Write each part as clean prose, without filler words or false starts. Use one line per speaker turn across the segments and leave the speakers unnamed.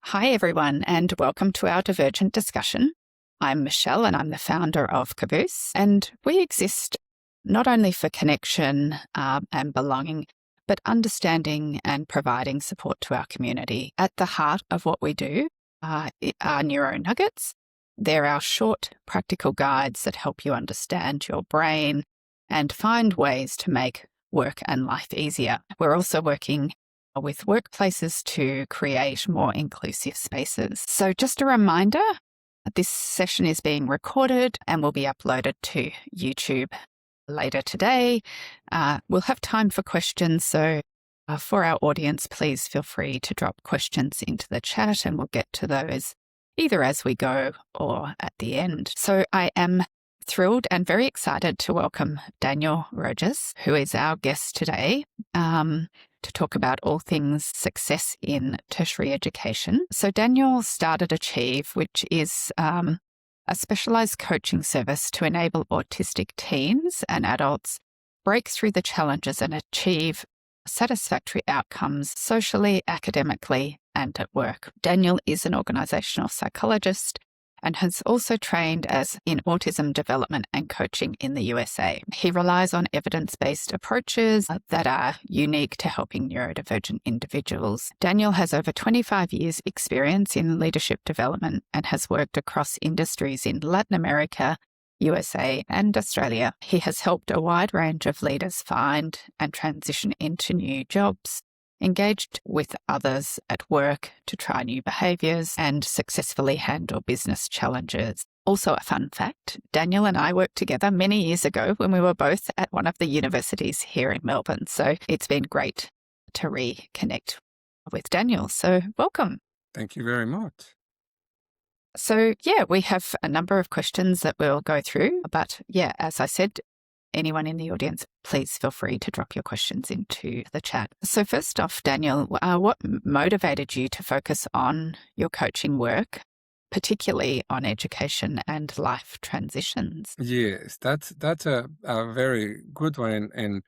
Hi, everyone, and welcome to our Divergent discussion. I'm Michelle, and I'm the founder of Caboose, and we exist not only for connection and belonging, but understanding and providing support to our community. At the heart of what we do are Neuro Nuggets. They're our short, practical guides that help you understand your brain and find ways to make work and life easier. We're also working with workplaces to create more inclusive spaces. So just a reminder, this session is being recorded and will be uploaded to YouTube later today. We'll have time for questions, so for our audience, please feel free to drop questions into the chat and we'll get to those either as we go or at the end. So I am thrilled and very excited to welcome Daniel Rojas, who is our guest today, to talk about all things success in tertiary education. So Daniel started Achieve, which is a specialized coaching service to enable autistic teens and adults break through the challenges and achieve satisfactory outcomes socially, academically, and at work. Daniel is an organizational psychologist and has also trained in autism development and coaching in the USA. He relies on evidence-based approaches that are unique to helping neurodivergent individuals. Daniel has over 25 years' experience in leadership development and has worked across industries in Latin America, USA, and Australia. He has helped a wide range of leaders find and transition into new jobs, engaged with others at work to try new behaviours and successfully handle business challenges. Also, a fun fact, Daniel and I worked together many years ago when we were both at one of the universities here in Melbourne. So it's been great to reconnect with Daniel. So welcome.
Thank you very much.
So we have a number of questions that we'll go through. But as I said, anyone in the audience, please feel free to drop your questions into the chat. So first off, Daniel, what motivated you to focus on your coaching work, particularly on education and life transitions?
Yes, that's a very good one. And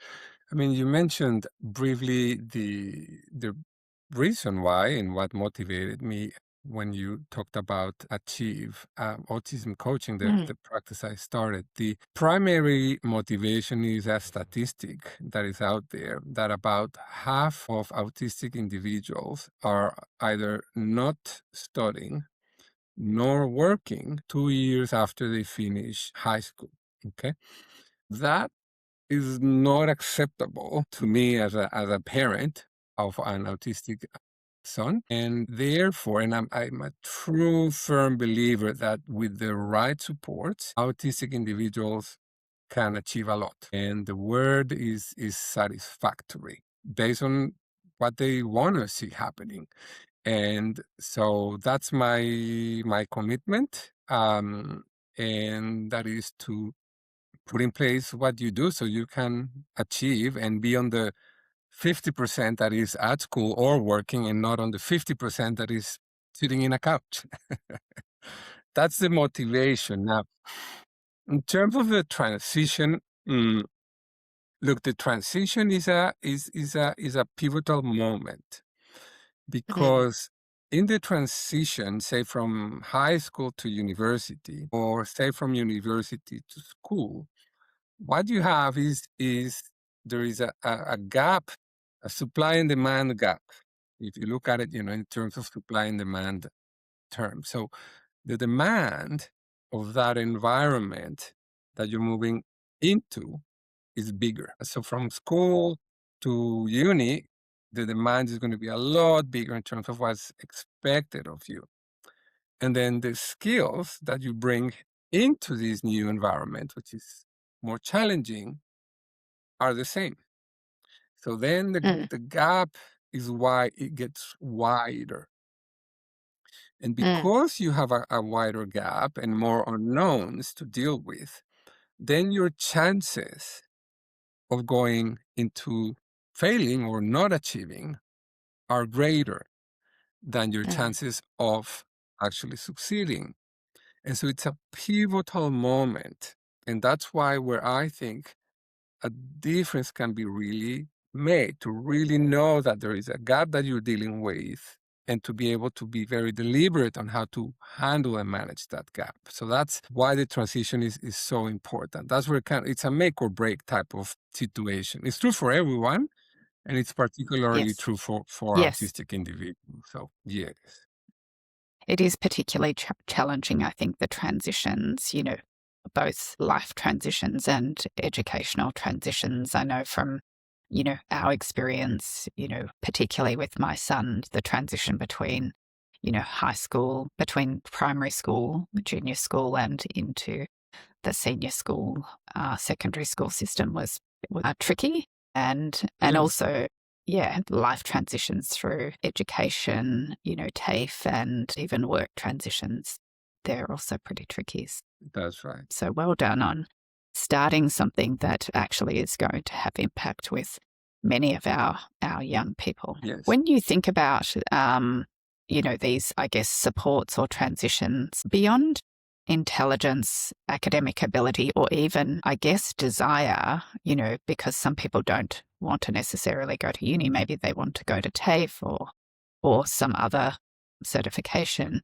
I mean, you mentioned briefly the reason why and what motivated me when you talked about Achieve, autism coaching, the practice I started. The primary motivation is a statistic that is out there that about half of autistic individuals are either not studying nor working 2 years after they finish high school. Okay. That is not acceptable to me as a parent of an autistic son. And therefore, and I'm a true firm believer that with the right support, autistic individuals can achieve a lot. And the word is satisfactory based on what they want to see happening. And so that's my commitment, and that is to put in place what you do so you can achieve and be on the 50% that is at school or working and not on the 50% that is sitting in a couch. That's the motivation. Now, in terms of the transition, look, the transition is a pivotal moment. Because in the transition, say from high school to university, or say from university to school, what you have is there is a gap, a supply and demand gap. If you look at it, in terms of supply and demand terms. So the demand of that environment that you're moving into is bigger. So from school to uni, the demand is going to be a lot bigger in terms of what's expected of you. And then the skills that you bring into this new environment, which is more challenging, are the same. So then the gap is why it gets wider. And because you have a wider gap and more unknowns to deal with, then your chances of going into failing or not achieving are greater than your chances of actually succeeding. And so it's a pivotal moment. And that's why where I think a difference can be really made, to really know that there is a gap that you're dealing with and to be able to be very deliberate on how to handle and manage that gap. So that's why the transition is so important. That's where it's a make or break type of situation. It's true for everyone, and it's particularly
Yes.
true for
Yes.
autistic individuals. So yes.
It is particularly challenging, I think, the transitions, both life transitions and educational transitions. I know from, our experience, particularly with my son, the transition between, high school, between primary school, junior school, and into the senior school, secondary school system was tricky, and
Yeah,
also, yeah, life transitions through education, TAFE, and even work transitions. They're also pretty tricky.
that's right.
So well done on starting something that actually is going to have impact with many of our young people.
Yes.
When you think about, these, I guess, supports or transitions beyond intelligence, academic ability, or even, I guess, desire, because some people don't want to necessarily go to uni. Maybe they want to go to TAFE or some other certification.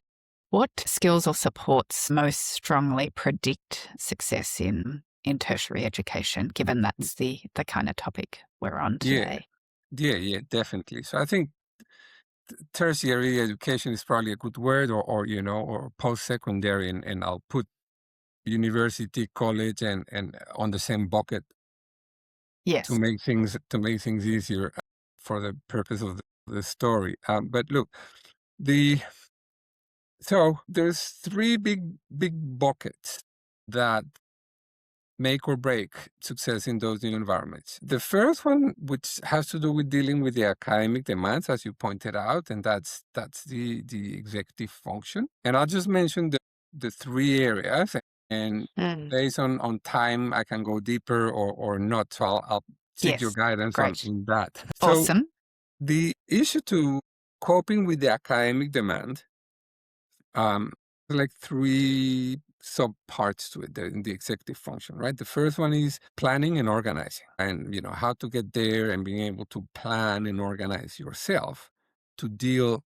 What skills or supports most strongly predict success in tertiary education, given that's the kind of topic we're on
Yeah.
today?
Yeah, definitely. So I think tertiary education is probably a good word, or post-secondary, and I'll put university, college, and on the same bucket to
Yes.
make things easier for the purpose of the story. But look, the so there's three big buckets that make or break success in those new environments. The first one, which has to do with dealing with the academic demands, as you pointed out, and that's the executive function. And I'll just mention the three areas, and
Mm.
based on time, I can go deeper or not. So I'll seek your
Yes.
guidance on
Great.
in that. So
Awesome.
the issue to coping with the academic demand, um, like three sub parts to it in the executive function, right? The first one is planning and organizing, and how to get there and being able to plan and organize yourself to deal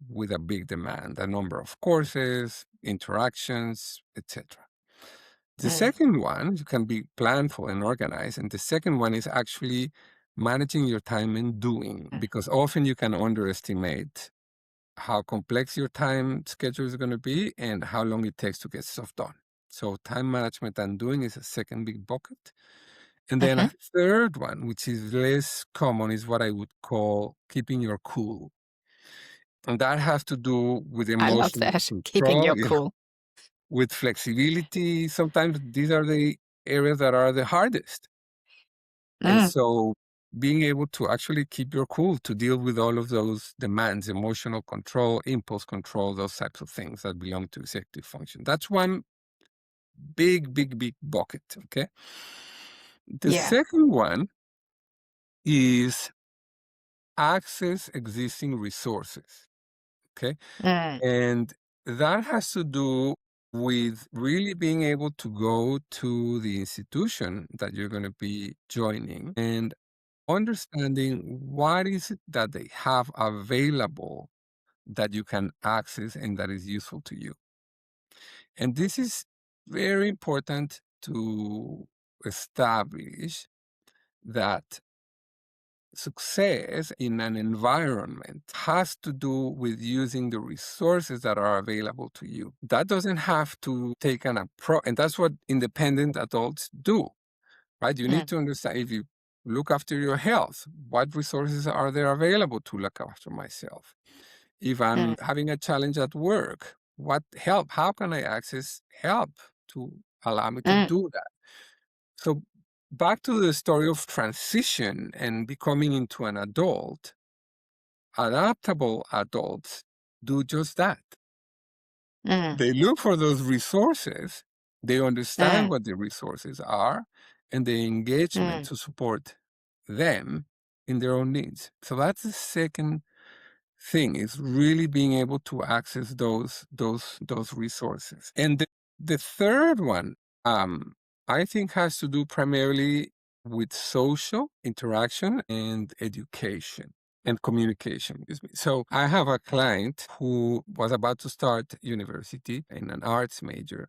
with a big demand, a number of courses, interactions, etc. The
Mm.
second one, you can be planful and organized, and the second one is actually managing your time and doing,
Mm.
because often you can underestimate how complex your time schedule is going to be and how long it takes to get stuff done. So time management and doing is a second big bucket. And then
Mhm.
a third one, which is less common, is what I would call keeping your cool. And that has to do with
I love
emotional
that. Keeping
control,
your cool.
with flexibility. Sometimes these are the areas that are the hardest. And
Mm.
so being able to actually keep your cool to deal with all of those demands, emotional control, impulse control, those types of things that belong to executive function. That's one big bucket. Okay. The
Yeah.
second one is access existing resources. Okay.
Mm.
And that has to do with really being able to go to the institution that you're going to be joining and understanding what is it that they have available that you can access and that is useful to you. And this is very important to establish that success in an environment has to do with using the resources that are available to you. That doesn't have to take an approach, and that's what independent adults do, right? You need
Mm.
to understand, if you look after your health, what resources are there available to look after myself? If
Mm.
I'm having a challenge at work, what help? How can I access help to allow me to
Mm.
do that? So back to the story of transition and becoming into an adult, adaptable adults do just that.
Mm.
They look for those resources, they understand
Mm.
what the resources are, and the engagement
Mm.
to support them in their own needs. So that's the second thing, is really being able to access those resources. And the third one, I think, has to do primarily with social interaction and education. and communication. Excuse me. So I have a client who was about to start university in an arts major,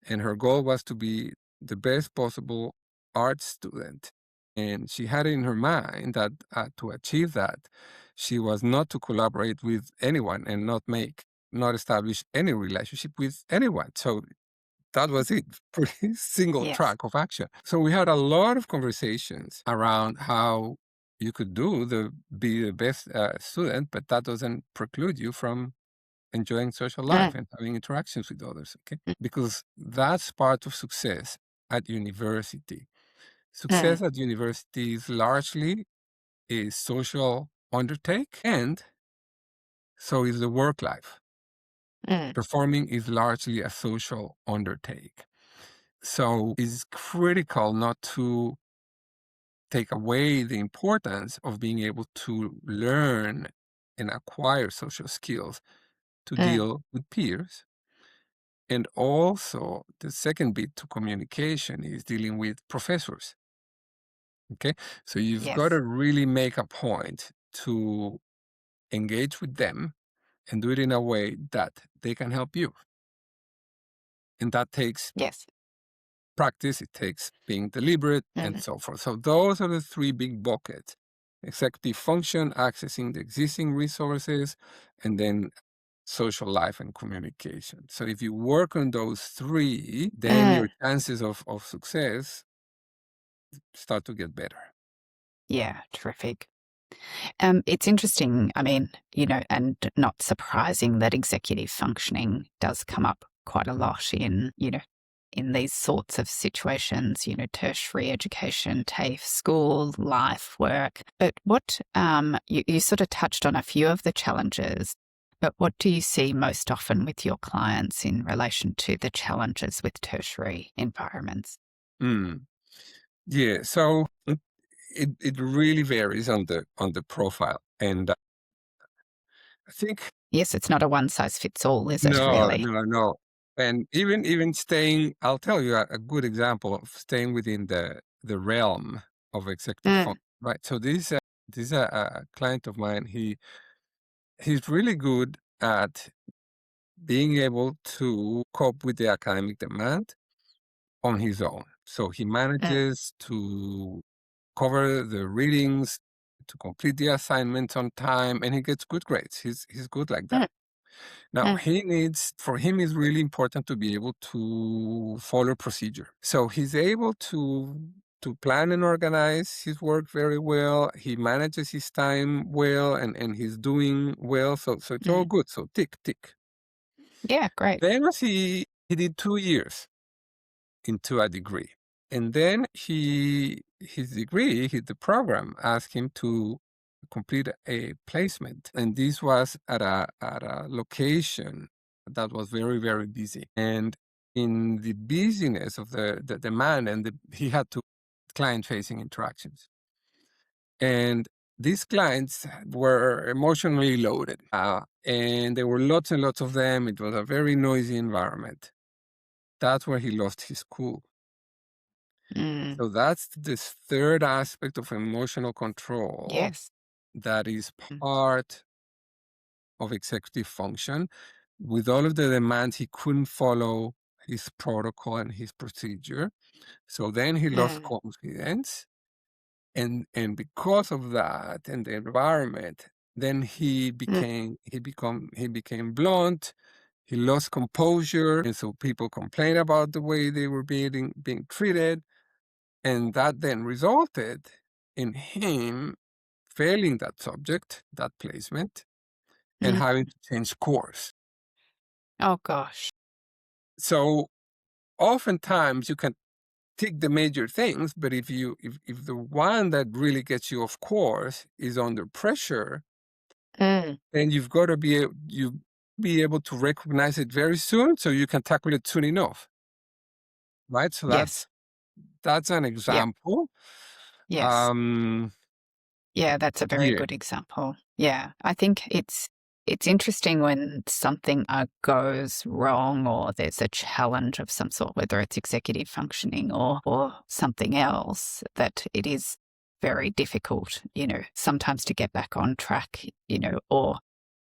and her goal was to be the best possible art student. And she had in her mind that to achieve that, she was not to collaborate with anyone and not establish any relationship with anyone. So that was it. Pretty single
Yes.
track of action. So we had a lot of conversations around how you could be the best student, but that doesn't preclude you from enjoying social life
Mm,
and having interactions with others. Okay,
mm,
because that's part of success at university.
mm,
Success at university is largely a social undertake, and so is the work life.
mm,
Performing is largely a social undertake. So it's critical not to take away the importance of being able to learn and acquire social skills to
mm.
deal with peers. And also, the second bit to communication is dealing with professors. Okay. So you've got
Yes.
to really make a point to engage with them and do it in a way that they can help you. And that takes
Yes.
practice, it takes being deliberate, and
Mm,
so forth. So those are the three big buckets: executive function, accessing the existing resources, and then social life and communication. So if you work on those three, then your
mm.
chances of success start to get better.
Yeah, terrific. It's interesting, I mean, and not surprising that executive functioning does come up quite a lot in these sorts of situations, tertiary education, TAFE, school, life, work. But what you sort of touched on a few of the challenges, but what do you see most often with your clients in relation to the challenges with tertiary environments?
Mm. Yeah, so it really varies on the profile, and I think
Yes, it's not a one size fits all, is it,
no,
really?
no, no. And even staying, I'll tell you a good example of staying within the realm of executive
Mm,
function, right? So this is a client of mine. He's really good at being able to cope with the academic demand on his own. So he
mm,
manages to cover the readings, to complete the assignments on time, and he gets good grades. He's good like that.
mm,
Now,
mm,
for him, it's really important to be able to follow procedure. So he's able to plan and organize his work very well. He manages his time well, and he's doing well. So it's all
mm.
good. So tick, tick.
Yeah, great.
Then he did 2 years into a degree. And then his degree, the program asked him to complete a placement. And this was at a location that was very, very busy. And in the busyness of the demand, he had to client facing interactions. And these clients were emotionally loaded. And there were lots and lots of them. It was a very noisy environment. That's where he lost his cool.
Mm,
So that's this third aspect of emotional control
yes.
that is
Mm,
part of executive function. With all of the demands, he couldn't follow his protocol and his procedure. So then he lost
mm,
confidence. And because of that and the environment, then
mm,
he became blunt. He lost composure. And so people complained about the way they were being treated. And that then resulted in him failing that subject, that placement, and
mm.
having to change course.
Oh, gosh.
So oftentimes you can tick the major things, but if the one that really gets you off course is under pressure,
Mm,
then you be able to recognize it very soon so you can tackle it soon enough. Right? So
yes.
that's an
Yep.
example.
Yes.
Um
Yeah, that's a very
yeah.
good example. Yeah. I think it's interesting when something goes wrong or there's a challenge of some sort, whether it's executive functioning or something else, that it is very difficult, sometimes to get back on track, or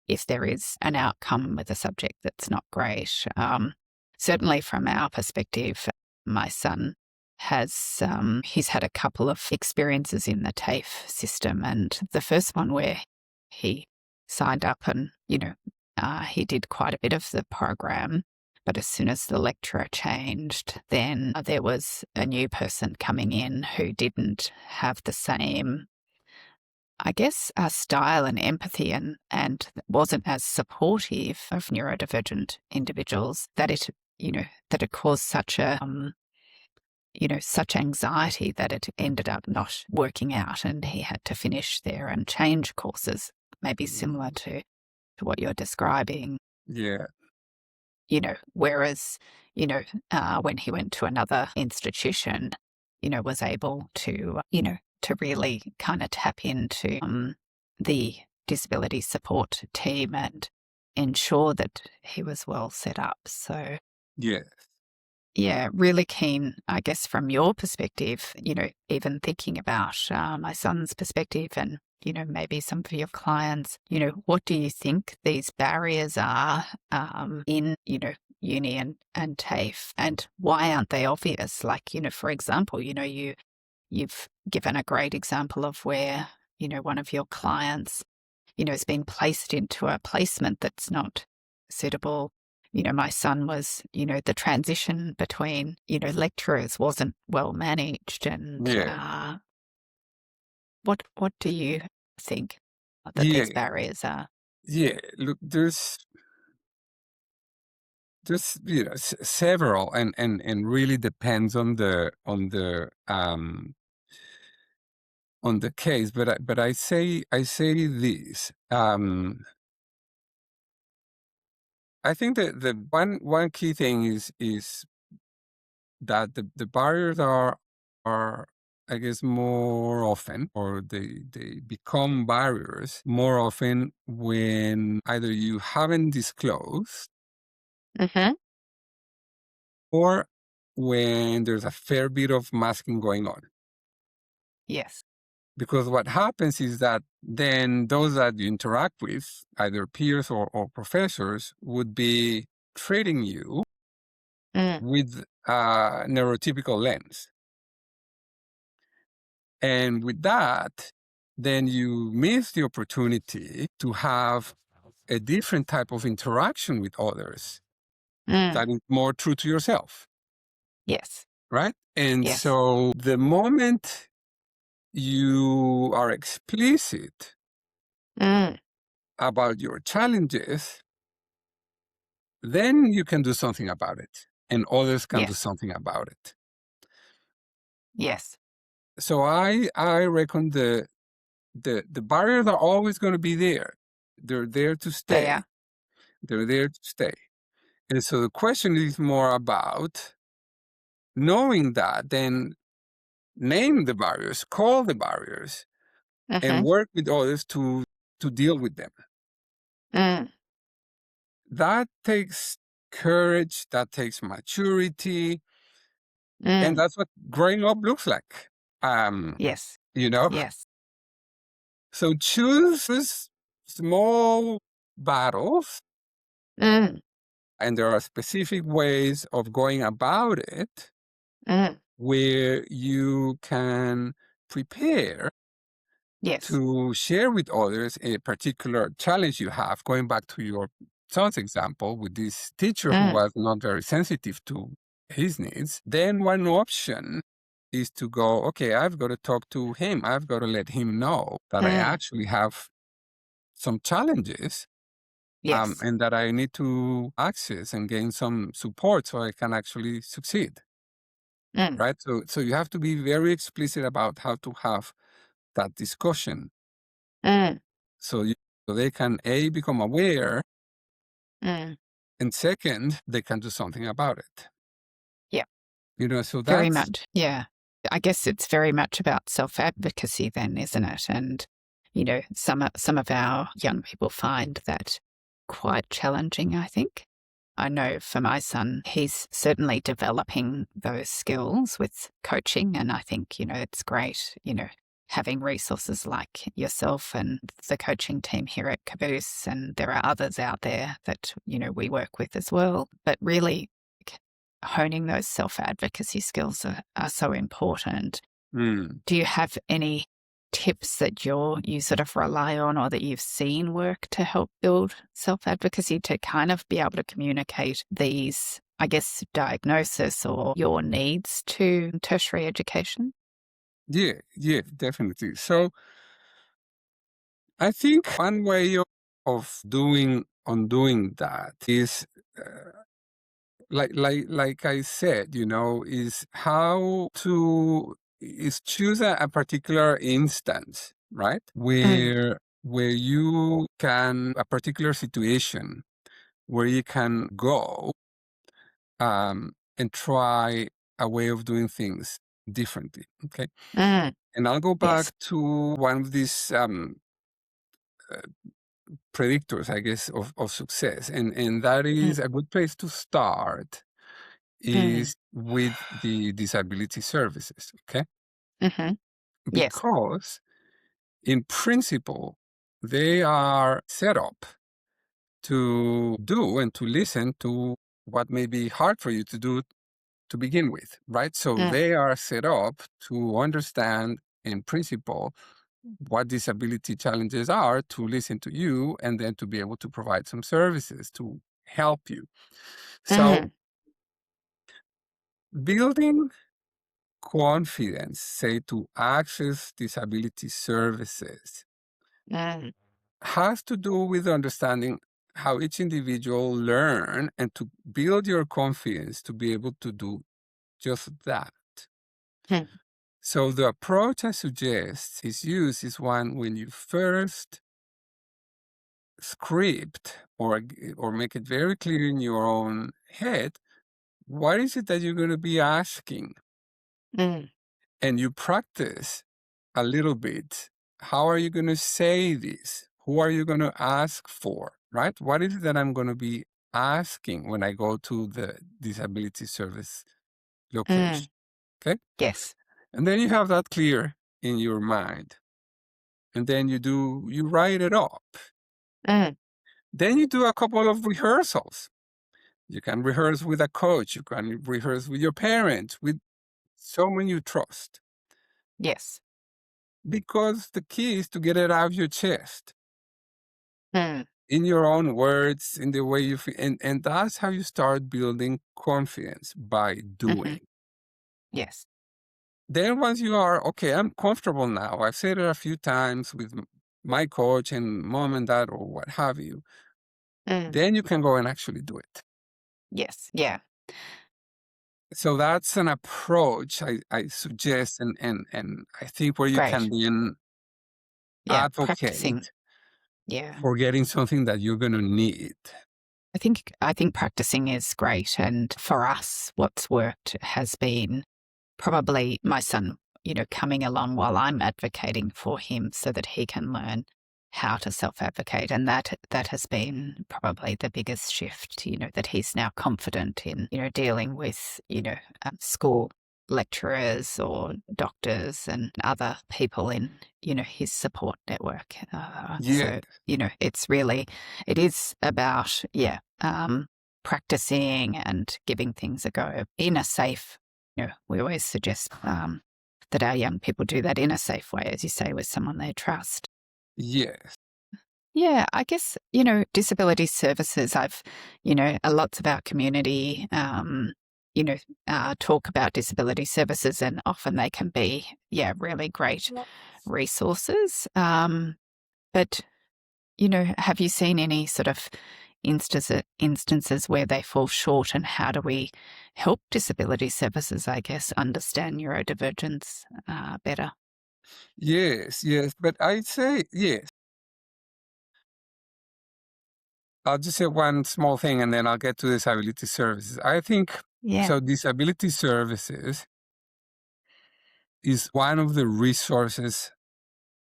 if there is an outcome with a subject that's not great. Certainly from our perspective, my son he's had a couple of experiences in the TAFE system, and the first one where he signed up and, he did quite a bit of the program. But as soon as the lecturer changed, then there was a new person coming in who didn't have the same, I guess, style and empathy and wasn't as supportive of neurodivergent individuals, that it caused such such anxiety that it ended up not working out, and he had to finish there and change courses, maybe similar to what you're describing.
Yeah.
Whereas, when he went to another institution, was able to, to really kind of tap into the disability support team and ensure that he was well set up. So,
Yeah.
yeah, really keen, I guess, from your perspective, even thinking about my son's perspective and, maybe some of your clients, what do you think these barriers are in, uni and TAFE, and why aren't they obvious? Like, for example, you've given a great example of where, one of your clients, has been placed into a placement that's not suitable. My son was, the transition between, lecturers wasn't well managed. And
Yeah.
what do you think that
Yeah.
these barriers are?
Yeah. Look, there's several, and really depends on the case. But I say this. I think that the one key thing is that the barriers are, I guess, more often, or they become barriers more often when either you haven't disclosed,
Mm-hmm.
or when there's a fair bit of masking going on.
Yes.
Because what happens is that then those that you interact with, either peers or professors, would be treating you
Mm.
with a neurotypical lens. And with that, then you miss the opportunity to have a different type of interaction with others
Mm.
that is more true to yourself,
Yes.
right? And
Yes.
so the moment you are explicit
Mm.
about your challenges, then you can do something about it, and others can do
Yes.
something about it.
Yes.
So I reckon the barriers are always going to be there. They're there to
They
stay.
are.
They're there to stay. And so the question is more about knowing that, then name the barriers, call the barriers, and
Mm-hmm.
work with others to deal with them.
Mm.
That takes courage, that takes maturity, and
Mm.
that's what growing up looks like.
Yes.
You know?
Yes.
So choose small battles,
Mm.
and there are specific ways of going about it
Mm.
where you can prepare
Yes.
to share with others a particular challenge you have. Going back to your son's example with this teacher who
Mm.
was not very sensitive to his needs, then one option is to go, okay, I've got to talk to him. I've got to let him know that I
Mm.
actually have some challenges,
Yes.
and that I need to access and gain some support so I can actually succeed.
Mm.
Right. So you have to be very explicit about how to have that discussion.
Mm.
So, so they can become aware,
Mm.
and second, they can do something about it.
Yeah.
So
Very
that's,
much. Yeah. I guess it's very much about self-advocacy then, isn't it? And, some of our young people find that quite challenging, I think. I know for my son, he's certainly developing those skills with coaching. And I think, it's great, having resources like yourself and the coaching team here at Caboose, and there are others out there that, we work with as well. But really honing those self-advocacy skills are so important.
Mm.
Do you have any tips that you sort of rely on or that you've seen work to help build self-advocacy to kind of be able to communicate these, I guess, diagnosis or your needs to tertiary education?
Yeah, definitely. So I think one way of doing that is like I said, is how to is choose a particular instance, right?
Mm,
Where you can a particular situation where you can go and try a way of doing things differently. Okay.
mm,
And I'll go
yes.
back to one of these uh, predictors, I guess, of success. And that
Mm,
is a good place to start
mm,
is with the disability services, okay?
mm-hmm. Yes.
Because in principle, they are set up to do and to listen to what may be hard for you to do to begin with, right? So
Mm,
they are set up to understand in principle what disability challenges are, to listen to you, and then to be able to provide some services to help you. So
mm,
building confidence, say, to access disability services
mm,
has to do with understanding how each individual learn and to build your confidence to be able to do just that.
mm,
So the approach I suggest is one when you first script or make it very clear in your own head what is it that you're going to be asking,
mm,
and you practice a little bit. How are you going to say this? Who are you going to ask for? Right? What is it that I'm going to be asking when I go to the disability service
mm,
location? Okay.
yes.
And then you have that clear in your mind. And then you write it up.
Mm,
Then you do a couple of rehearsals. You can rehearse with a coach. You can rehearse with your parents, with someone you trust.
yes.
Because the key is to get it out of your chest
Mm,
in your own words, in the way you feel. And that's how you start building confidence, by
mm-hmm.
doing.
Yes.
Then once you are, okay, I'm comfortable now. I've said it a few times with my coach and mom and dad or what have you.
Mm,
Then you can go and actually do it.
yes. Yeah.
So that's an approach I suggest, and I think where you can
Great.
then
Yeah. Practicing.
advocate
Yeah.
for getting something that you're going to need.
I think practicing is great. And for us, what's worked has been probably my son, coming along while I'm advocating for him so that he can learn how to self-advocate. And that has been probably the biggest shift, that he's now confident in, dealing with, school lecturers or doctors and other people in, his support network.
Yeah,
So, it is about, practicing and giving things a go in a safe, we always suggest that our young people do that in a safe way, as you say, with someone they trust.
yes.
Yeah, I guess, disability services, I've, lots about community, talk about disability services, and often they can be, really great resources. But, have you seen any sort of instances where they fall short, and how do we help disability services, I guess, understand neurodivergence better?
Yes. But I'd say, yes. I'll just say one small thing and then I'll get to disability services. I think
Yeah,
so. Disability services is one of the resources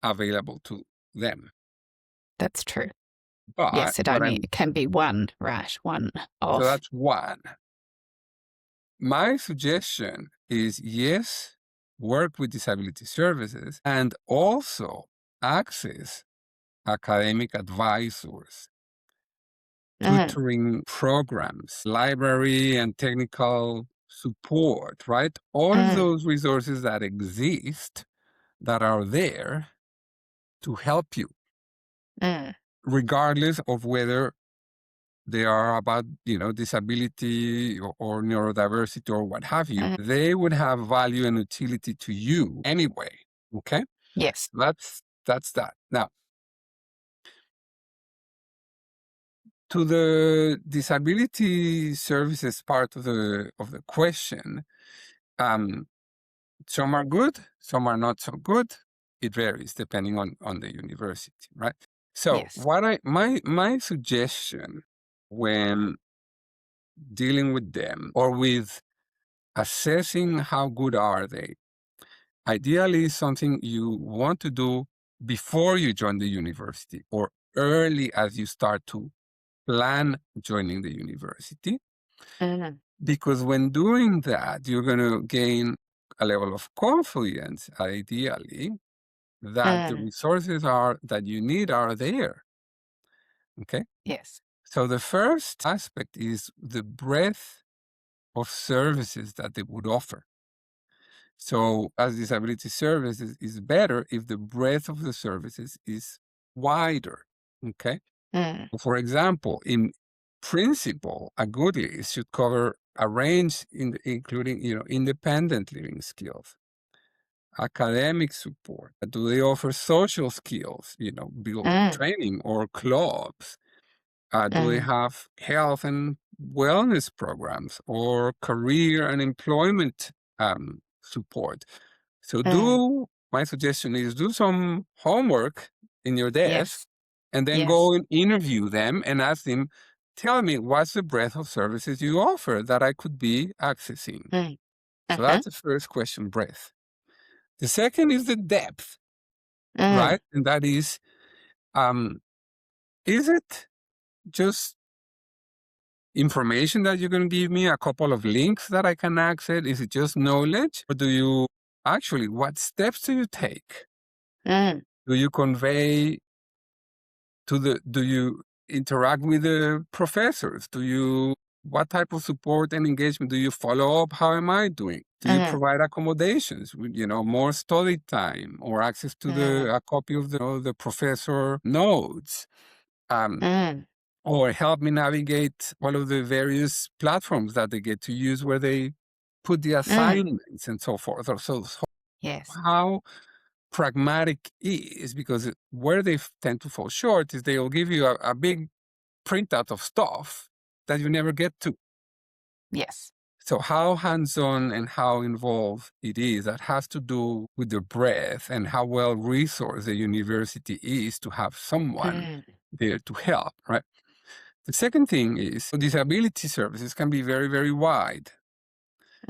available to them.
that's true.
But
Yes, it can be one, right? One
so
of.
that's one. My suggestion is yes, work with disability services and also access academic advisors, tutoring programs, library and technical support, right? All of those resources that exist that are there to help you, regardless of whether they are about, disability or neurodiversity or what have you. They would have value and utility to you anyway. Okay?
Yes.
That's that. Now, to the disability services part of the question, some are good, some are not so good. It varies depending on the university, right? So
Yes.
my suggestion when dealing with them or with assessing how good are they, ideally something you want to do before you join the university or early as you start to plan joining the university, because when doing that, you're going to gain a level of confidence, ideally, that the resources are that you need are there. Okay.
Yes.
So the first aspect is the breadth of services that they would offer. So as disability services is better if the breadth of the services is wider. Okay. For example, in principle, a good list should cover a range including, independent living skills, academic support. Do they offer social skills, build training or clubs? Do they have health and wellness programs or career and employment support? So my suggestion is do some homework in your desk
Yes.
and then
Yes.
go and interview them and ask them, tell me what's the breadth of services you offer that I could be accessing? So that's the first question, breadth. The second is the depth, right? And that is it just information that you're going to give me, a couple of links that I can access? Is it just knowledge? Or what steps do you take? Do you convey do you interact with the professors? What type of support and engagement? Do you follow up? How am I doing? Do you provide accommodations, more study time or access to a copy of the professor notes? Or help me navigate all of the various platforms that they get to use where they put the assignments and so forth. So
Yes.
how pragmatic is, because where they tend to fall short is they'll give you a big printout of stuff that you never get to.
Yes.
So how hands-on and how involved it is, that has to do with the breadth and how well resourced the university is to have someone there to help, right? The second thing is disability services can be very, very wide.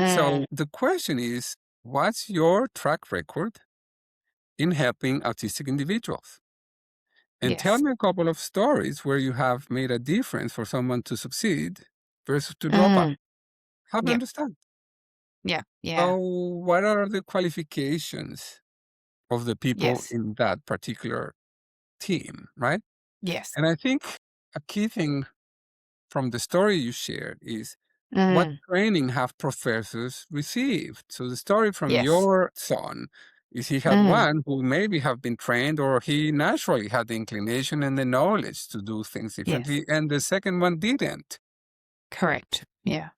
So the question is, what's your track record in helping autistic individuals? And tell
Yes.
me a couple of stories where you have made a difference for someone to succeed versus to drop out. Help me
Yeah.
understand.
Yeah. Yeah.
So what are the qualifications of the people
Yes.
in that particular team, right?
Yes.
And I think a key thing from the story you shared is, what training have professors received? So the story from
Yes.
your son is he had one who maybe have been trained, or he naturally had the inclination and the knowledge to do things
Yes.
differently, and the second one didn't.
Correct. Yeah.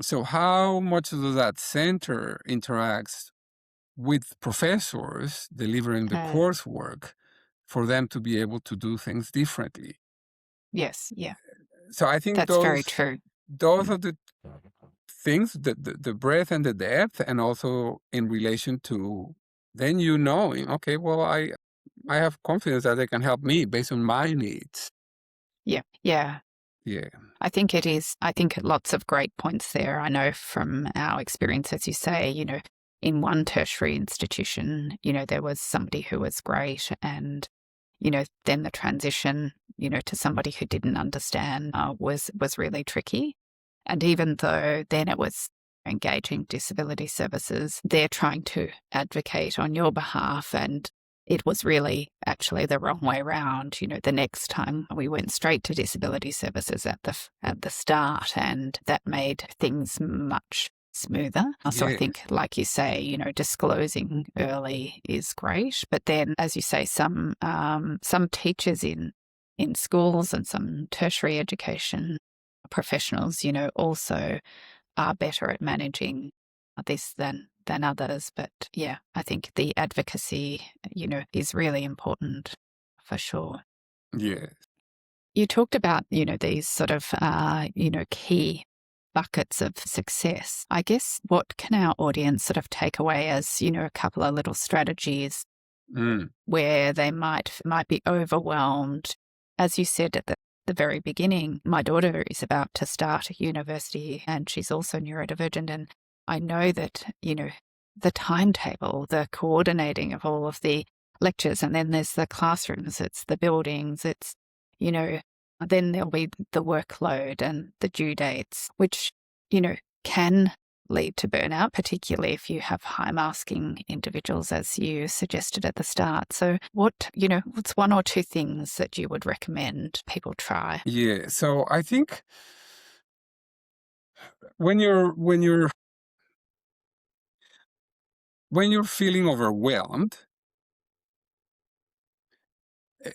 So how much does that center interacts with professors delivering the coursework for them to be able to do things differently?
Yes. Yeah.
So I think
That's very
those
true.
those are the things, the breadth and the depth, and also in relation to then knowing, okay, well, I have confidence that they can help me based on my needs.
Yeah. Yeah.
Yeah.
I think it is. I think lots of great points there. I know from our experience, as you say, in one tertiary institution, there was somebody who was great, and then the transition, to somebody who didn't understand was really tricky. And even though then it was engaging disability services, they're trying to advocate on your behalf, and it was really actually the wrong way around. The next time we went straight to disability services at the start, and that made things much smoother. So I
Yeah.
think, like you say, disclosing early is great. But then, as you say, some teachers in schools and some tertiary education professionals, also are better at managing this than others. But yeah, I think the advocacy, is really important for sure.
Yeah.
You talked about, these sort of, key buckets of success. I guess what can our audience sort of take away as, a couple of little strategies
Mm.
where they might be overwhelmed? As you said at the very beginning, my daughter is about to start at university and she's also neurodivergent. And I know that, the timetable, the coordinating of all of the lectures, and then there's the classrooms, it's the buildings, it's, then there'll be the workload and the due dates, which, can lead to burnout, particularly if you have high masking individuals, as you suggested at the start. So what's one or two things that you would recommend people try?
Yeah. So I think when you're feeling overwhelmed,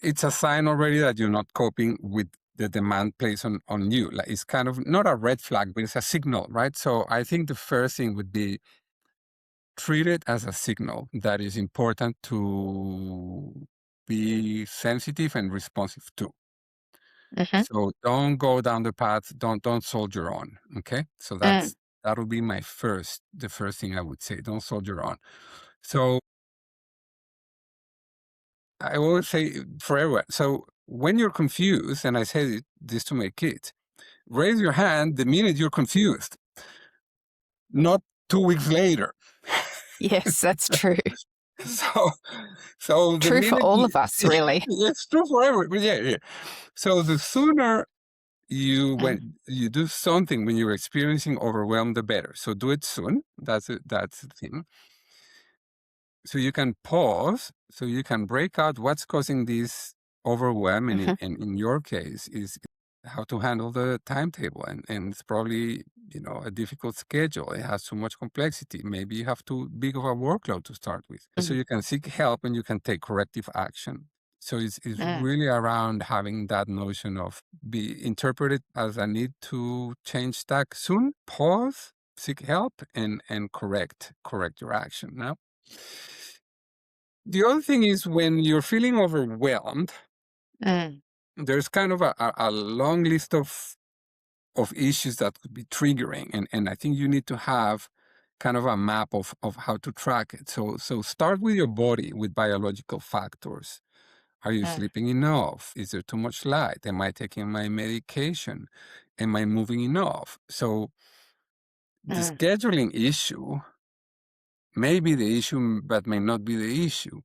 it's a sign already that you're not coping with the demand placed on you. Like, it's kind of not a red flag, but it's a signal, right? So I think the first thing would be treat it as a signal that is important to be sensitive and responsive to.
Mm-hmm.
So don't go down the path, don't soldier on. Okay. So
Mm.
that would be the first thing I would say. Don't soldier on. So I always say for everyone. So when you're confused, and I say this to my kids, raise your hand the minute you're confused, not 2 weeks later.
Yes, that's true.
So, so the
True for
minute
all of us, really.
it's true for everyone. Yeah, yeah. So the sooner
Mm.
when you do something when you're experiencing overwhelm, the better. So do it soon. That's the thing. So you can pause, so you can break out what's causing this overwhelm, and
Mm-hmm.
in your case is how to handle the timetable, and it's probably a difficult schedule. It has too much complexity. Maybe you have too big of a workload to start with. So
Mm.
you can seek help and you can take corrective action. So it's
Mm.
really around having that notion of be interpreted as a need to change tack soon, pause, seek help, and correct your action. Now, the other thing is when you're feeling overwhelmed,
Mm.
there's kind of a long list of issues that could be triggering. And I think you need to have kind of a map of how to track it. So start with your body, with biological factors. Are you
Mm.
sleeping enough? Is there too much light? Am I taking my medication? Am I moving enough? So the
Mm.
scheduling issue may be the issue, but may not be the issue.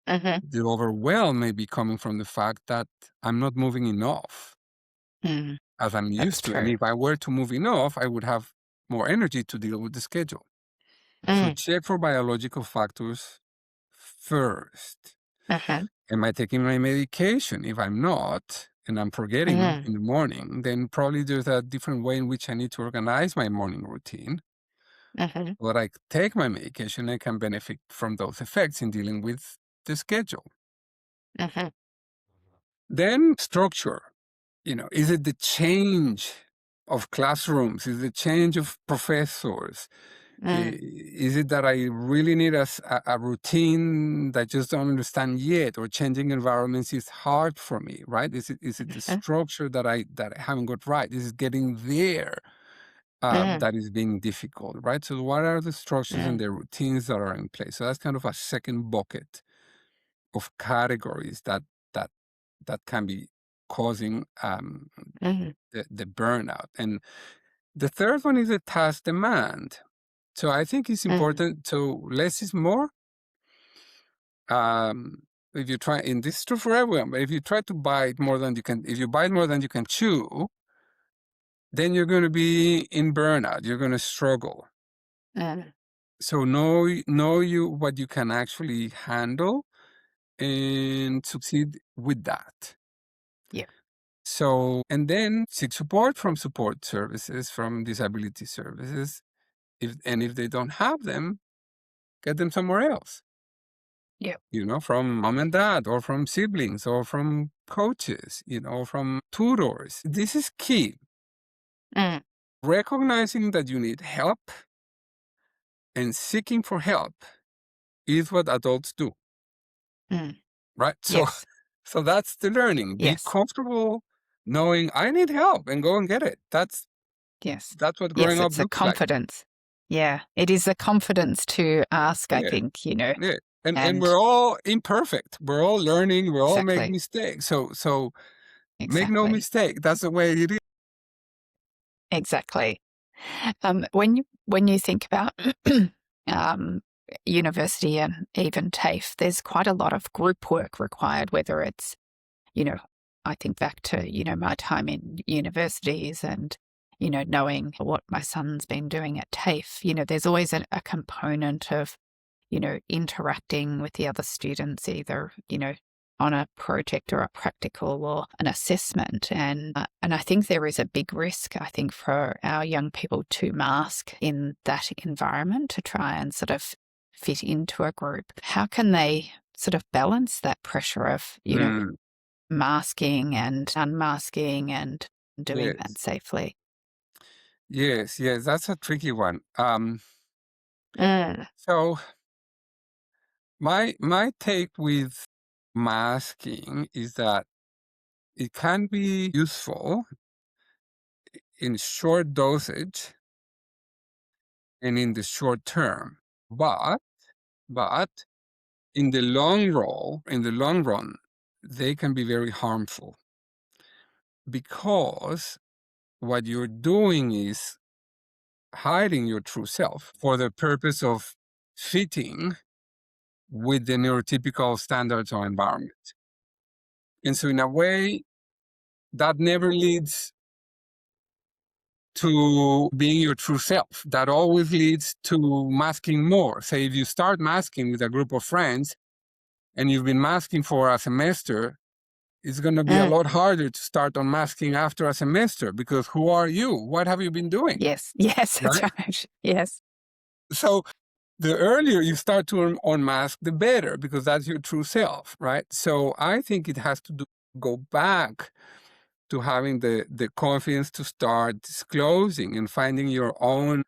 Mm-hmm.
The overwhelm may be coming from the fact that I'm not moving enough
Mm.
as I'm
That's
used to. And
true.
if I were to move enough, I would have more energy to deal with the schedule. So
Mm.
check for biological factors first.
Mm-hmm.
Am I taking my medication? If I'm not, and I'm forgetting
Mm.
in the morning, then probably there's a different way in which I need to organize my morning routine.
Mm-hmm.
But I take my medication, I can benefit from those effects in dealing with the schedule.
Mm-hmm.
Then structure. Is it the change of classrooms? Is it the change of professors?
Mm.
Is it that I really need a routine that I just don't understand yet, or changing environments is hard for me, right? Is it the
Mm.
structure that I haven't got right? Is it getting there
Mm.
that is being difficult, right? So what are the structures and
Mm.
the routines that are in place? So that's kind of a second bucket of categories that can be causing
Mm.
the burnout. And the third one is the task demand. So I think it's
Mm.
important. So less is more. If you try, and this is true for everyone, but if you try to bite more than you can, if you bite more than you can chew, then you're going to be in burnout. You're going to struggle.
Mm.
So know you what you can actually handle and succeed with that.
Yeah.
So, and then seek support from support services, from disability services. If they don't have them, get them somewhere else.
Yeah.
From mom and dad, or from siblings, or from coaches, from tutors. This is key.
Mm.
Recognizing that you need help and seeking for help is what adults do,
Mm.
right? So,
Yes.
so that's the learning. Be
Yes.
comfortable knowing I need help and go and get it.
Yes.
That's what
Yes,
growing up
it's a
looks like.
confidence. Yeah, it is a confidence to ask, I
Yeah,
think,
yeah. And
and
we're all imperfect. We're all learning. We all make
exactly,
mistakes. So make no
exactly,
mistake. That's the way it is.
exactly. When you think about um, university and even TAFE, there's quite a lot of group work required, whether it's, you know, I think back to, my time in universities and, knowing what my son's been doing at TAFE, there's always a component of, interacting with the other students, either, on a project or a practical or an assessment. And I think there is a big risk, I think, for our young people to mask in that environment to try and sort of fit into a group. How can they sort of balance that pressure of,
Mm,
masking and unmasking and doing that
yes,
safely?
yes. That's a tricky one.
Mm.
So my take with masking is that it can be useful in short dosage and in the short term, but in the long run, they can be very harmful, because what you're doing is hiding your true self for the purpose of fitting with the neurotypical standards or environment. And so, in a way, that never leads to being your true self. That always leads to masking more. Say, if you start masking with a group of friends and you've been masking for a semester, it's going to be a
Mm.
lot harder to start unmasking after a semester, because who are you? What have you been doing?
Yes, yes, that's
Right?
right. Yes.
So the earlier you start to unmask, the better, because that's your true self, right? So I think it has to go back to having the confidence to start disclosing and finding your own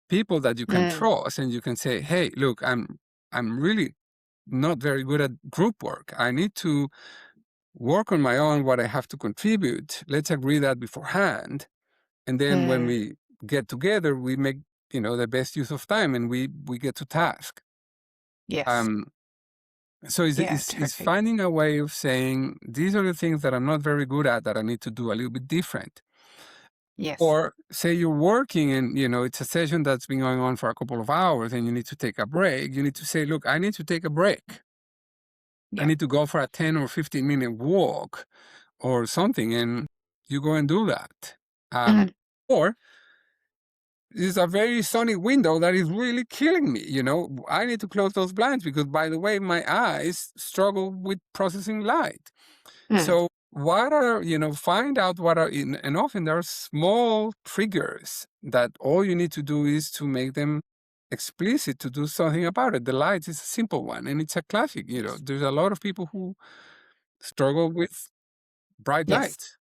people that you can
Mm.
trust, and you can say, hey, look, I'm really not very good at group work. I need to work on my own, what I have to contribute. Let's agree that beforehand. And then when
Mm.
we get together, we make, the best use of time, and we get to task.
Yes.
Um, so
Yeah,
it's
totally.
finding a way of saying, these are the things that I'm not very good at that I need to do a little bit different.
Yes.
Or say you're working and, it's a session that's been going on for a couple of hours and you need to take a break. You need to say, look, I need to take a break. I
Yeah.
need to go for a 10 or 15-minute walk or something. And you go and do that.
Mm.
Or it's a very sunny window that is really killing me. I need to close those blinds because, by the way, my eyes struggle with processing light.
Mm.
So find out what are, and often there are small triggers that all you need to do is to make them explicit, to do something about it. The lights is a simple one, and it's a classic.
Yes.
There's a lot of people who struggle with bright
Yes.
lights.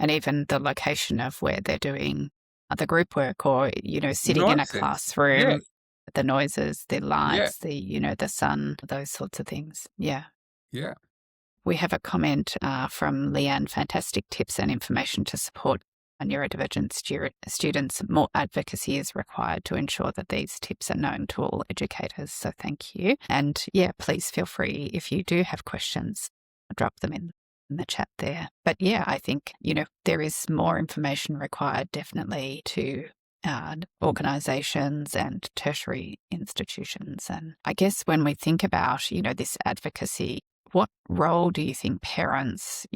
And even the location of where they're doing the group work or, sitting in a
Noises. Yeah,
classroom, the noises, the
yeah,
lights, the sun, those sorts of things. Yeah.
yeah.
We have a comment from Leanne. Fantastic tips and information to support neurodivergent students. More advocacy is required to ensure that these tips are known to all educators. So thank you. And yeah, please feel free if you do have questions, drop them in the chat there. But yeah, I think, there is more information required definitely to organisations and tertiary institutions. And I guess when we think about, this advocacy, what role do you think parents,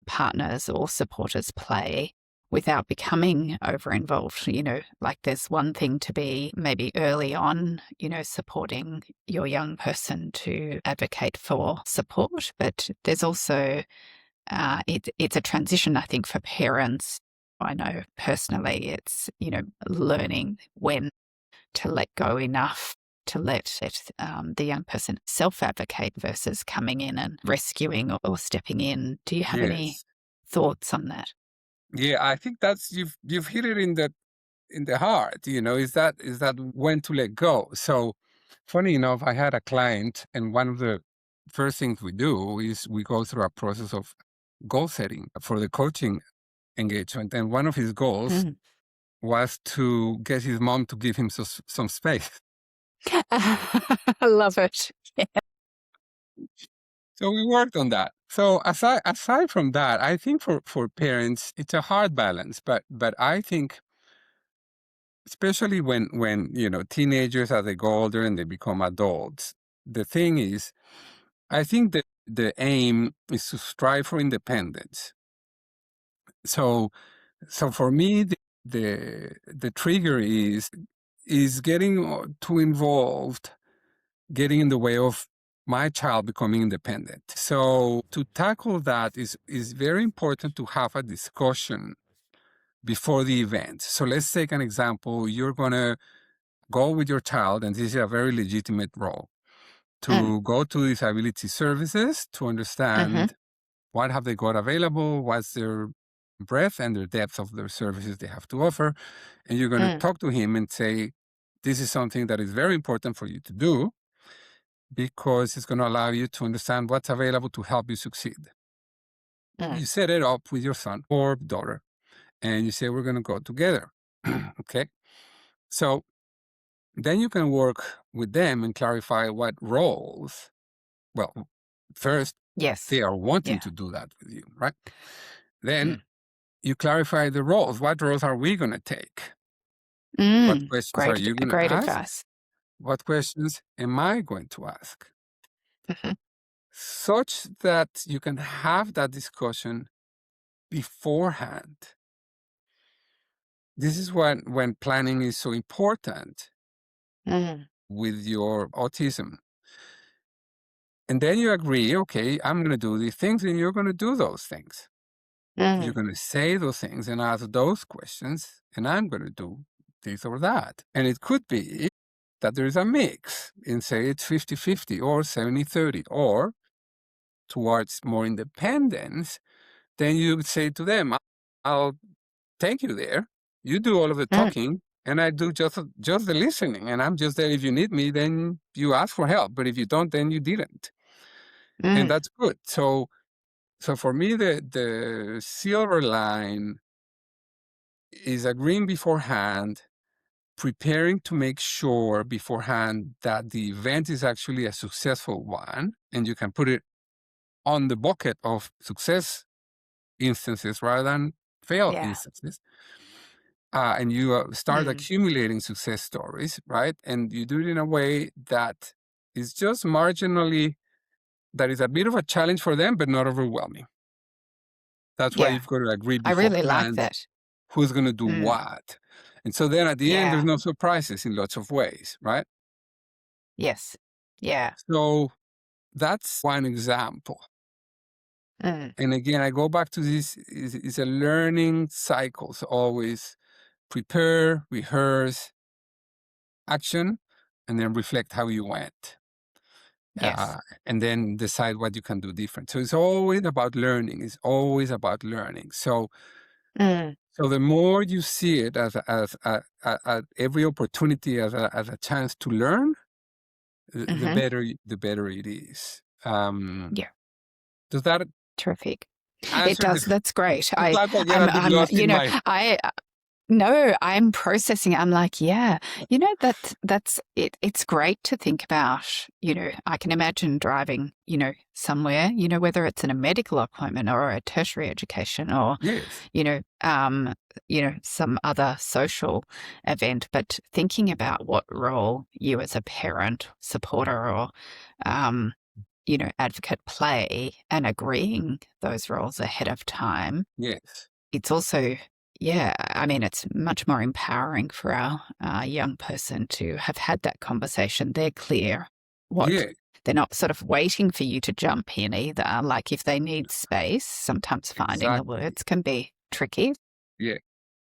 partners or supporters play without becoming over involved. Like there's one thing to be maybe early on, supporting your young person to advocate for support, but there's also it's a transition, I think, for parents. I know personally it's, learning when to let go enough to let the young person self-advocate versus coming in and rescuing or stepping in. Do you have any
Yes.
thoughts on that?
Yeah, I think that's you've hit it in the heart, is that when to let go. So funny enough, I had a client, and one of the first things we do is we go through a process of goal setting for the coaching engagement. And one of his goals
Mm.
was to get his mom to give him some space.
I love it.
So we worked on that. So aside from that, I think for parents, it's a hard balance, but I think especially when teenagers, as they go older and they become adults, the thing is, I think that the aim is to strive for independence. So for me, the trigger is getting too involved, getting in the way of my child becoming independent. So to tackle that is very important to have a discussion before the event. So let's take an example. You're gonna go with your child, and this is a very legitimate role,
Mm.
to go to disability services to
Mm-hmm.
understand what have they got available, what's their breadth and their depth of their services they have to offer. And you're going to
Mm.
talk to him and say, this is something that is very important for you to do because it's going to allow you to understand what's available to help you succeed.
Mm.
You set it up with your son or daughter, and you say, we're going to go together. Okay. So then you can work with them and clarify what roles. Well, first,
Yes.
they are wanting
Yeah.
to do that with you, right? Then
Mm.
you clarify the roles. What roles are we going to take? What
Mm.
questions are
Great,
you going to
great
ask?
advice.
What questions am I going to ask?
Mm-hmm.
Such that you can have that discussion beforehand. This is when planning is so important
Mm.
with your autism. And then you agree, okay, I'm going to do these things, and you're going to do those things. You're
Mm.
going to say those things and ask those questions, and I'm going to do this or that. And it could be that there is a mix and say it's 50-50 or 70-30, or towards more independence. Then you would say to them, I'll take you there. You do all of the
Mm.
talking, and I do just the listening. And I'm just there if you need me, then you ask for help. But if you don't, then you didn't. And
Mm.
that's good. So for me, the silver line is agreeing beforehand, preparing to make sure beforehand that the event is actually a successful one, and you can put it on the bucket of success instances rather than fail
Yeah.
instances. And you start
Mm.
accumulating success stories, right? And you do it in a way that is just marginally, that is a bit of a challenge for them, but not overwhelming. That's why
Yeah.
you've got to agree
I really like
beforehand
that.
who's going to do
Mm.
what. And so then at the end, there's
Yeah.
no surprises in lots of ways, right?
Yes. Yeah.
So that's one example.
Mm.
And again, I go back to this, is a learning cycle. So always prepare, rehearse, action, and then reflect how you went.
Yes.
And then decide what you can do different. So it's always about learning. It's always about learning.
Mm.
So the more you see it as every opportunity as a chance to learn, the
Mm-hmm.
better it is.
Yeah.
Does that
Terrific. It
answer the?
does. That's great.
Sometimes I get a bit lost in my.
No, I'm processing. I'm like, yeah, that's it. It's great to think about, I can imagine driving, somewhere, whether it's in a medical appointment or a tertiary education or,
Yes,
you know, um, some other social event, but thinking about what role you as a parent, supporter, or, um, advocate play and agreeing those roles ahead of time.
yes,
It's also yeah, I mean, it's much more empowering for our young person to have had that conversation. They're clear what
Yeah,
they're not sort of waiting for you to jump in either. Like if they need space, sometimes finding the
exactly.
words can be tricky.
Yeah.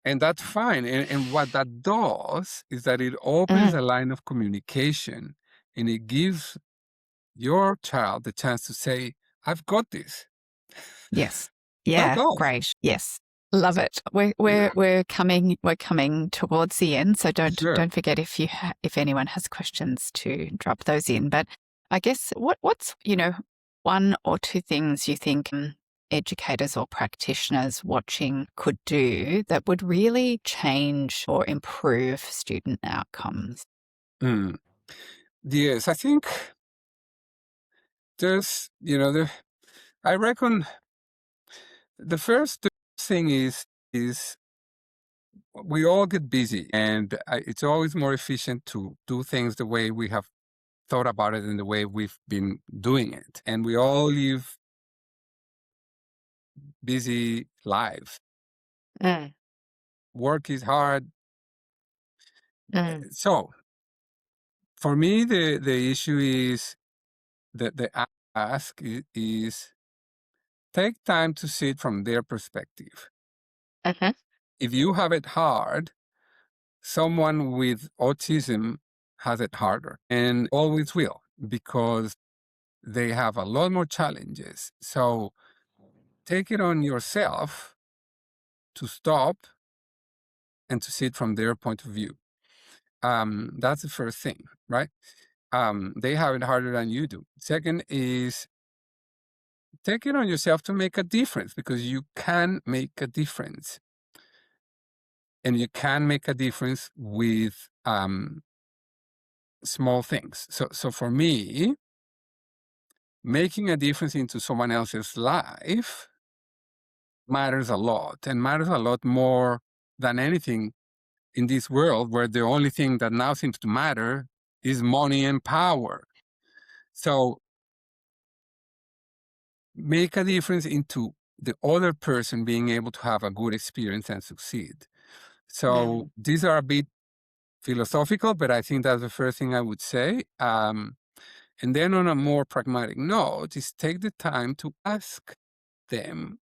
And that's fine. And what that does is that it opens
Mm,
a line of communication and it gives your child the chance to say, I've got this.
yes.
That
Yeah,
does.
great. Yes. Love it. We're we're
Yeah,
we're coming we're coming towards the end, so
sure.
don't forget if anyone has questions to drop those in. But I guess what's one or two things you think educators or practitioners watching could do that would really change or improve student outcomes?
Mm. Yes, I think I reckon the first thing is we all get busy, and it's always more efficient to do things the way we have thought about it and the way we've been doing it. And we all live busy lives.
Mm,
Work is hard.
mm,
So for me, the issue is that the ask is take time to see it from their perspective.
mhm,
If you have it hard, someone with autism has it harder and always will because they have a lot more challenges. So take it on yourself to stop and to see it from their point of view. That's the first thing, right? They have it harder than you do. Second is take it on yourself to make a difference because you can make a difference. And you can make a difference with small things. So for me, making a difference into someone else's life matters a lot and matters a lot more than anything in this world where the only thing that now seems to matter is money and power. So make a difference into the other person being able to have a good experience and succeed. So
mm,
these are a bit philosophical, but I think that's the first thing I would say. And then on a more pragmatic note, is take the time to ask them,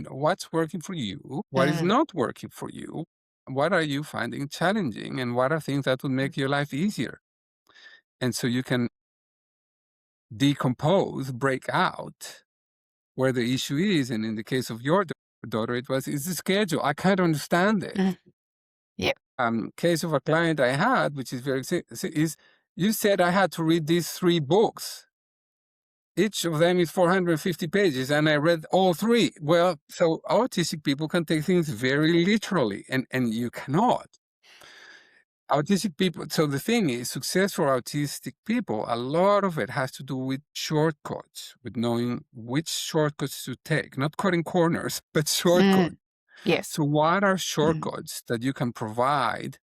what's working for you? What is
mm,
not working for you? What are you finding challenging? And what are things that would make your life easier? And so you can decompose, break out where the issue is. And in the case of your daughter, it's the schedule. I can't understand it.
mm. Yeah.
Case of a client I had, which is is you said I had to read these 3 books. Each of them is 450 pages, and I read all 3. Well, so autistic people can take things very literally, and you cannot. Autistic people, so the thing is, success for autistic people, a lot of it has to do with shortcuts, with knowing which shortcuts to take, not cutting corners, but shortcuts.
Mm, yes.
So, what are
Mm,
shortcuts that you can provide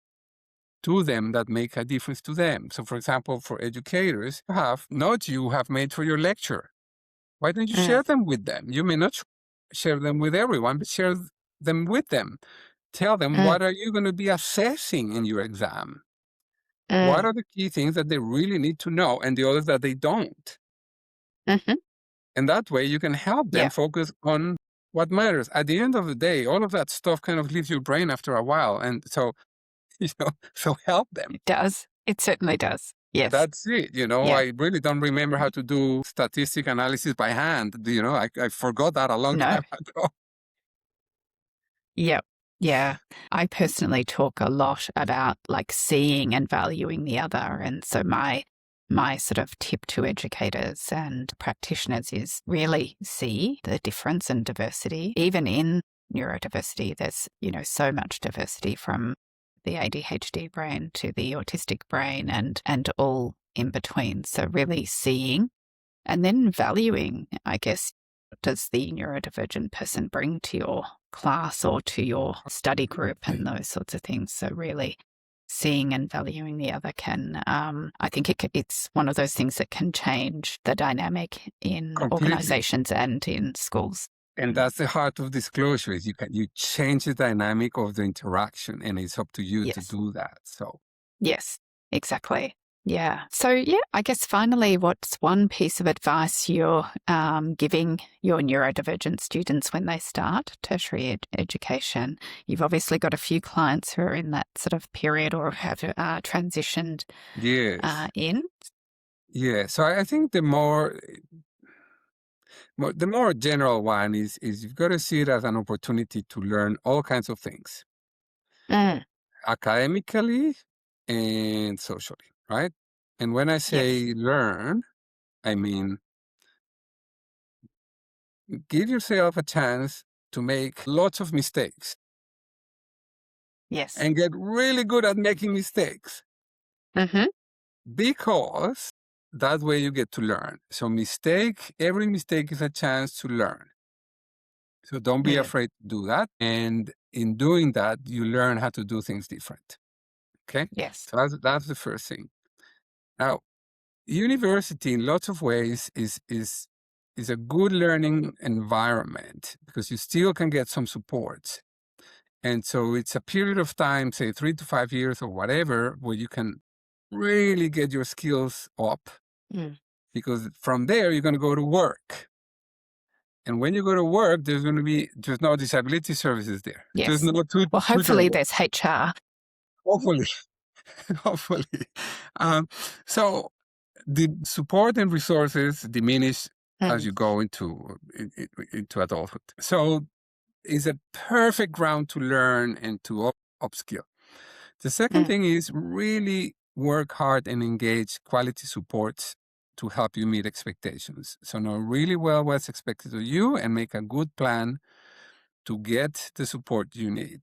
to them that make a difference to them? So, for example, for educators, you have notes you have made for your lecture. Why don't you
mm,
share them with them? You may not share them with everyone, but share them with them. Tell them
mm,
what are you going to be assessing in your exam? What
mm.
are the key things that they really need to know and the others that they don't?
Mhm.
And that way you can help them
Yeah,
focus on what matters. At the end of the day, all of that stuff kind of leaves your brain after a while. And so, so help them.
it does. It certainly does. Yes.
That's it.
Yeah.
I really don't remember how to do statistic analysis by hand. I forgot that a long
No.
time ago.
Yep. Yeah. I personally talk a lot about like seeing and valuing the other. And so my sort of tip to educators and practitioners is really see the difference and diversity. Even in neurodiversity, there's, so much diversity from the ADHD brain to the autistic brain and all in between. So really seeing and then valuing, I guess, what does the neurodivergent person bring to your class or to your study group and those sorts of things. So really seeing and valuing the other can, I think it's one of those things that can change the dynamic in
Completely.
organizations and in schools.
And that's the heart of disclosure is you change the dynamic of the interaction, and it's up to you to
Yes.
do that. So
Yes, exactly. Yeah. So, yeah, I guess finally, what's one piece of advice you're giving your neurodivergent students when they start tertiary education? You've obviously got a few clients who are in that sort of period or have transitioned
yes,
in.
yeah. So I think the more general one is you've got to see it as an opportunity to learn all kinds of things,
Mm,
academically and socially, right? And when I
yes,
say learn, I mean give yourself a chance to make lots of mistakes
yes.
and get really good at making mistakes
Mm-hmm.
because that way you get to learn. So every mistake is a chance to learn. So don't be
Mm,
afraid to do that. And in doing that, you learn how to do things different. Okay.
yes.
So that's the first thing. Now, university in lots of ways is a good learning environment because you still can get some support. And so it's a period of time, say 3 to 5 years or whatever, where you can really get your skills up
Mm,
because from there you're going to go to work. And when you go to work, there's no disability services there. There's
yes.
no
Well, hopefully
tutoring.
there's HR.
Hopefully, hopefully. Um, so the support and resources diminish as
Mm,
you go into adulthood. So it's a perfect ground to learn and to upskill. The second
mm,
thing is really work hard and engage quality supports to help you meet expectations. So know really well what's expected of you and make a good plan to get the support you need.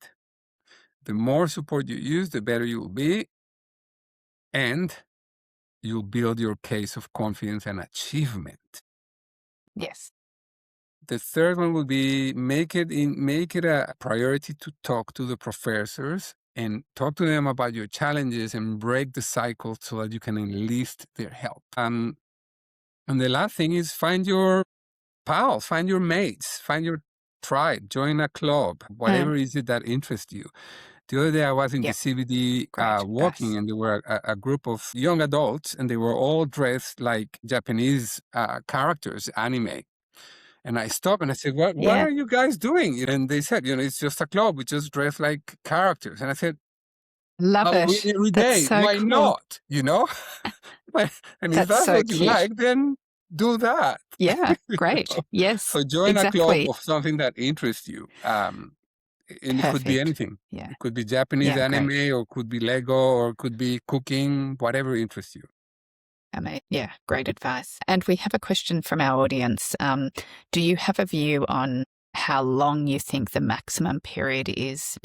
The more support you use, the better you will be, and you'll build your case of confidence and achievement.
yes.
The third one will be make it a priority to talk to the professors and talk to them about your challenges and break the cycle so that you can enlist their help. And the last thing is find your pals, find your mates, find your tribe, join a club,
Mm,
whatever is it that interests you. The other day I was in the
yep.
CBD
Great
walking,
advice.
and there were a group of young adults, and they were all dressed like Japanese characters, anime. And I stopped and I said, what
Yeah.
are you guys doing? And they said, it's just a club. We just dress like characters. And I said,
Love
Halloween
it.
every
That's
day.
so
Why
cool.
not? But- and if
That's
that's
so
what you
cute.
like, then do that.
Yeah,
You
great.
know?
Yes,
So join a club
exactly.
of something that interests you. And it could be
Perfect.
anything.
Yeah.
It could be Japanese
Yeah,
anime,
great.
or it could be Lego, or it could be cooking, whatever interests you.
Yeah, great advice. And we have a question from our audience. Do you have a view on how long you think the maximum period is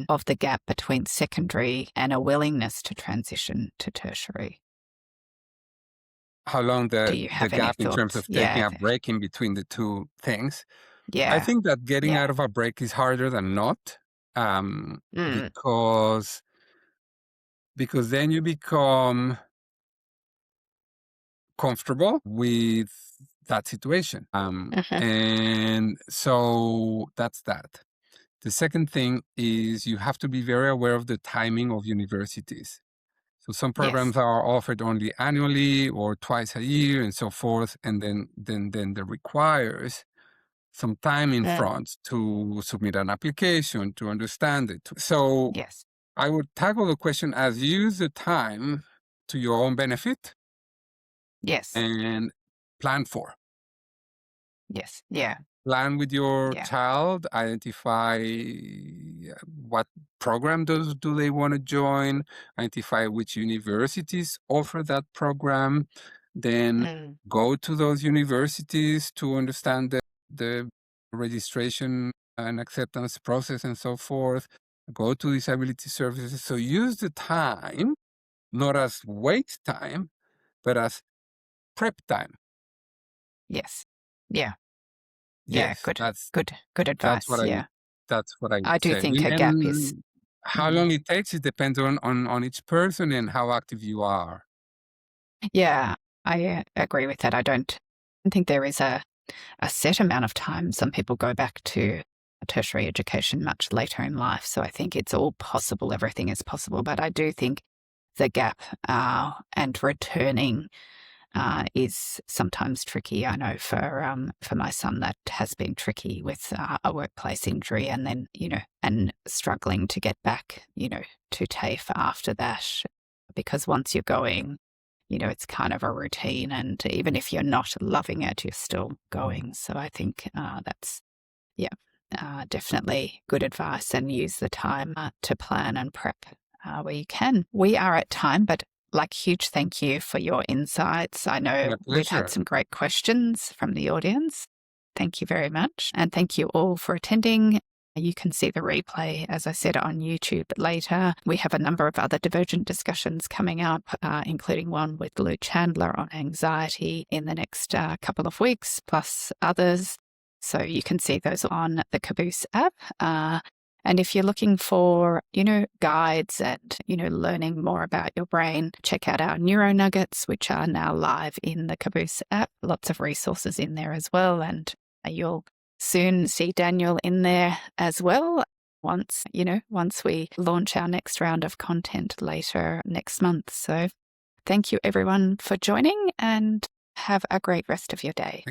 of the gap between secondary and a willingness to transition to tertiary?
How long
Do
the
you
the
have any
gap in terms
thoughts?
of taking
Yeah,
a break in between the two things. I
yeah,
think that getting
yeah.
out of a break is harder than not,
Mm,
because then you become comfortable with that situation.
mhm.
And so that's that. The second thing is you have to be very aware of the timing of universities. So some
Yes.
programs are offered only annually or twice a year and so forth, and then that requires some time in
Mm,
front to submit an application, to understand it. So
yes.
I would tackle the question as use the time to your own benefit
Yes.
and plan for.
Yes. Yeah.
Plan with your
Yeah.
child, identify what program do they want to join, identify which universities offer that program, then
Mm,
go to those universities to understand the registration and acceptance process and so forth. Go to disability services. So use the time not as wait time, but as prep time.
yes. Yeah. Yeah.
Yes,
Good. Good
That's
advice.
what I
Yeah.
that's what I
I
would
do
say.
think a gap is.
And how
Mm,
long it takes, it depends on each person and how active you are.
yeah, I agree with that. I don't think there is a set amount of time. Some people go back to tertiary education much later in life. So I think it's all possible. Everything is possible. But I do think the gap and returning is sometimes tricky. I know for my son that has been tricky with a workplace injury, and then and struggling to get back to TAFE after that, because once you're going, it's kind of a routine, and even if you're not loving it, you're still going. So I think that's definitely good advice, and use the time to plan and prep where you can. We are at time, but huge thank you for your insights. I know we've had some great questions from the audience. Thank you very much. And thank you all for attending. You can see the replay, as I said, on YouTube later. We have a number of other Divergent discussions coming up, including one with Lou Chandler on anxiety in the next couple of weeks, plus others. So you can see those on the Caboose app. And if you're looking for, guides and, learning more about your brain, check out our Neuro Nuggets, which are now live in the Caboose app. Lots of resources in there as well. And you'll soon see Daniel in there as well once we launch our next round of content later next month. So thank you everyone for joining, and have a great rest of your day.